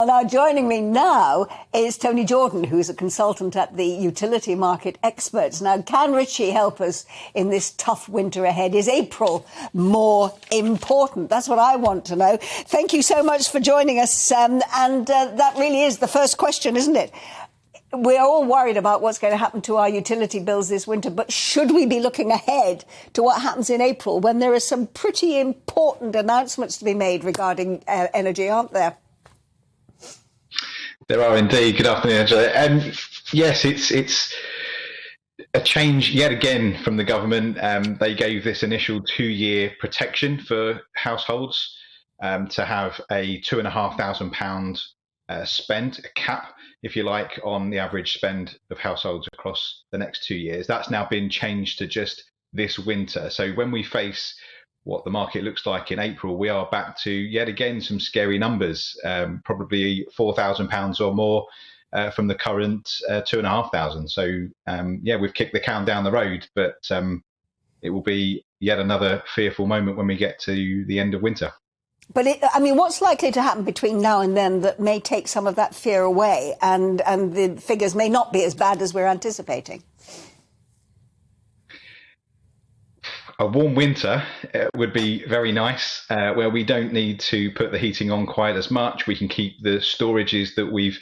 now joining me now is Tony Jordan, who's a consultant at the Utility Market Experts. Now, can Rishi help us in this tough winter ahead? Is April more important? That's what I want to know. Thank you so much for joining us. That really is the first question, isn't it? We're all worried about what's going to happen to our utility bills this winter, but should we be looking ahead to what happens in April when there are some pretty important announcements to be made regarding energy, aren't there? There are indeed. Good afternoon, Angela. Yes, it's a change yet again from the government. They gave this initial 2-year protection for households to have a £2,500 spend, a cap, if you like, on the average spend of households across the next 2 years. That's now been changed to just this winter. So when we face what the market looks like in April, we are back to yet again some scary numbers, probably £4,000 or more from the current 2,500. So we've kicked the can down the road, but it will be yet another fearful moment when we get to the end of winter. But what's likely to happen between now and then that may take some of that fear away, and the figures may not be as bad as we're anticipating? A warm winter would be very nice, where we don't need to put the heating on quite as much. We can keep the storages that we've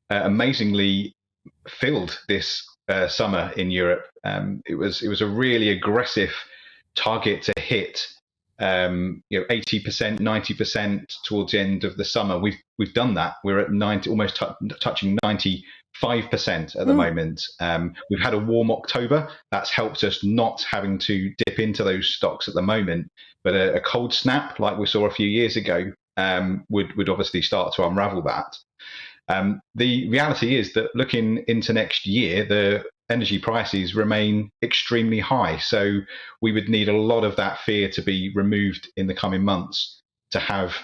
amazingly filled this summer in Europe. It was a really aggressive target to hit. 80%, 90% towards the end of the summer. We've done that. We're at 90, almost touching 95% at the moment. We've had a warm October. That's helped us not having to dip into those stocks at the moment. But a cold snap, like we saw a few years ago, would obviously start to unravel that. The reality is that looking into next year, the energy prices remain extremely high. So we would need a lot of that fear to be removed in the coming months to have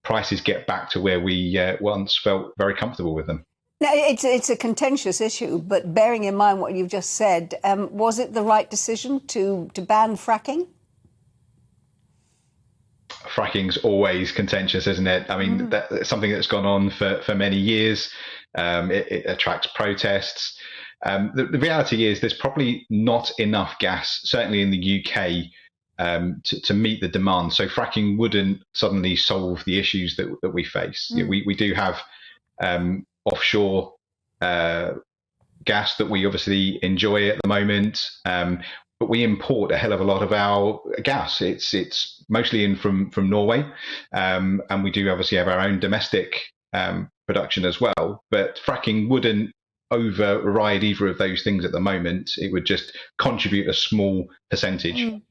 prices get back to where we once felt very comfortable with them. Now, it's a contentious issue, but bearing in mind what you've just said, was it the right decision to ban fracking? Fracking's always contentious, isn't it? I mean, that's something that's gone on for many years. It attracts protests. The reality is there's probably not enough gas, certainly in the UK, to meet the demand. So fracking wouldn't suddenly solve the issues that we face. We do have offshore gas that we obviously enjoy at the moment, but we import a hell of a lot of our gas. It's mostly in from Norway, and we do obviously have our own domestic production as well. But fracking wouldn't override either of those things at the moment. It would just contribute a small percentage.